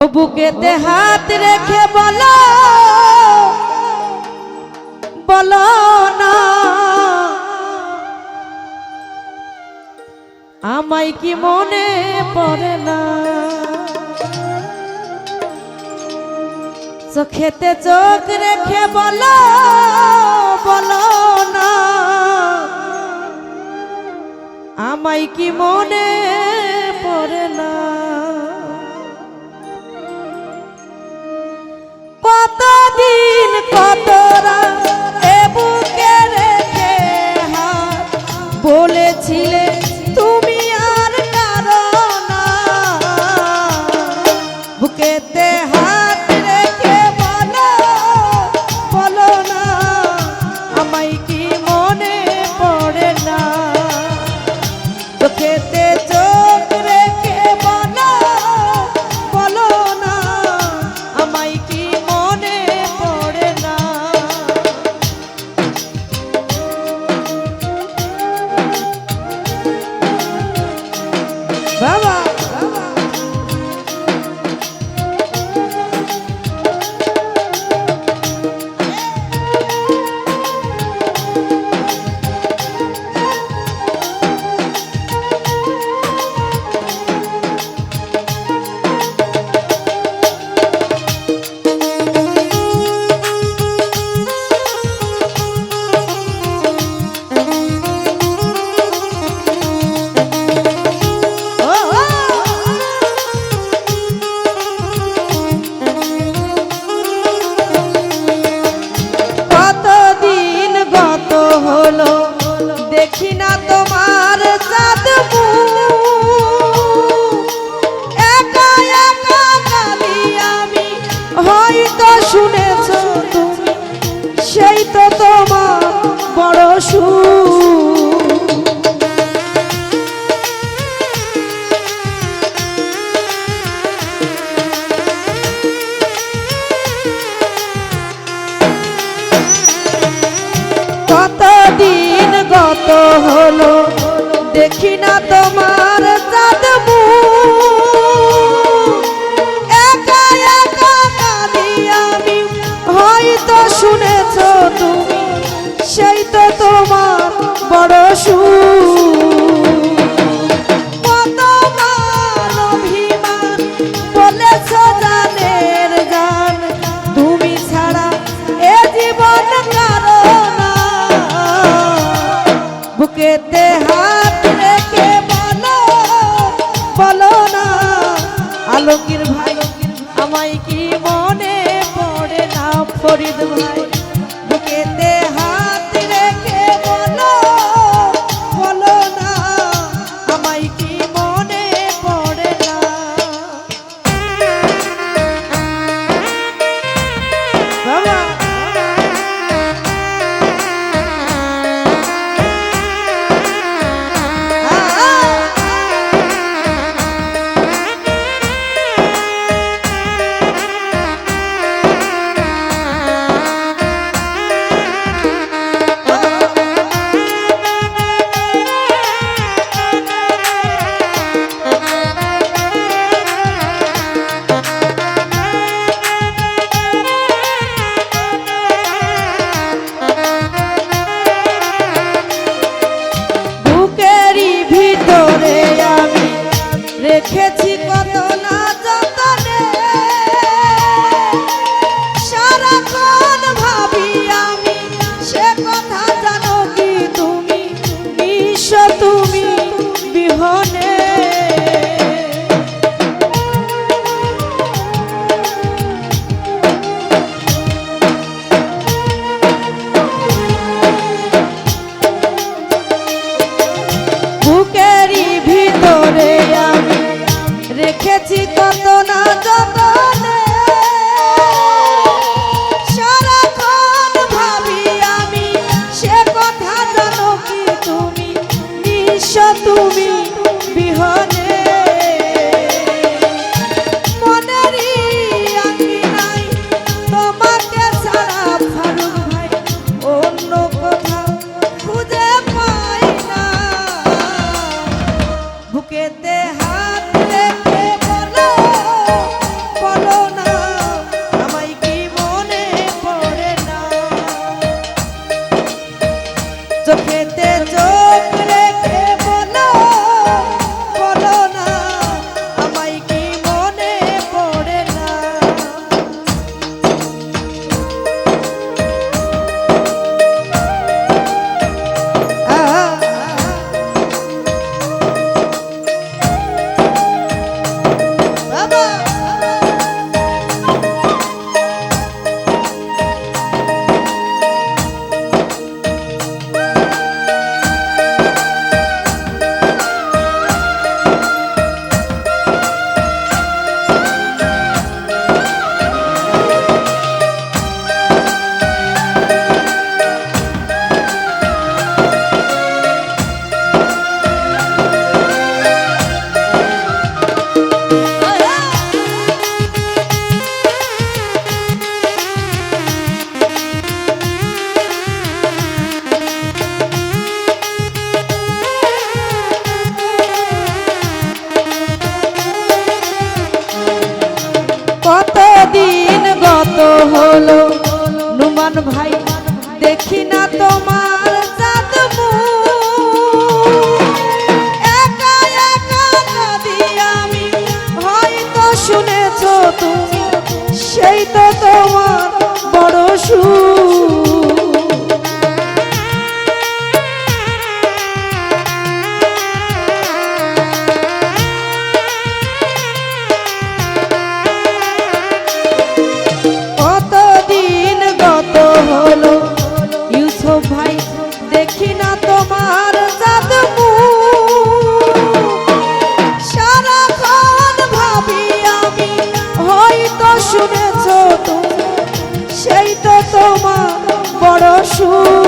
বুকেতে হাত রেখে বলো বলো না আমায় কি মনে পড়ে না চোখেতে চোখ রেখে বলো বলো না আমায় কি মনে পড়ে না কতদিন কত রাত এ বুকে রেখে হাত বলেছিলে তুমি আর কারো না বুকেতে হাত রেখে বলো বলো না আমায় কি মনে পড়ে না চোখেতে চোখ রেখে বলো বলো না আমায় কি মনে পড়ে না বাবা দেখি না তোমার চাঁদ একা একা কালি আমি হয়তো শুনেছ তুমি সেই তো তোমার বড় সুর কতদিন গত হলো দেখি না তোমার চাঁদ একা একা কাঁদি আমি হয়তো শুনেছ তুমি সেই তো তোমার বড় সুর কতবার অভিমান বলেছ জানের গান তুমি ছাড়া এ জীবন কারো না বুকেতে হাত রেখে বলো বলো না আলোকের ভাই আমায় কি মনে পড়ে না ফরিদ ভাই বুকেতে হাত রেখে বলো বলো না আমায় কি মনে পড়ে না বাবা রহমান ভাই দেখি না তোমার জাদু একা একা কাঁদি আমি হয়তো শুনেছো তুমি সেই তো তোমার বড় সুখ ভাই দেখি না তোমার জাদু সারাক্ষণ ভাবি আমি হয়তো শুনেছো তুমি সেই তো তোমার বড় সুখ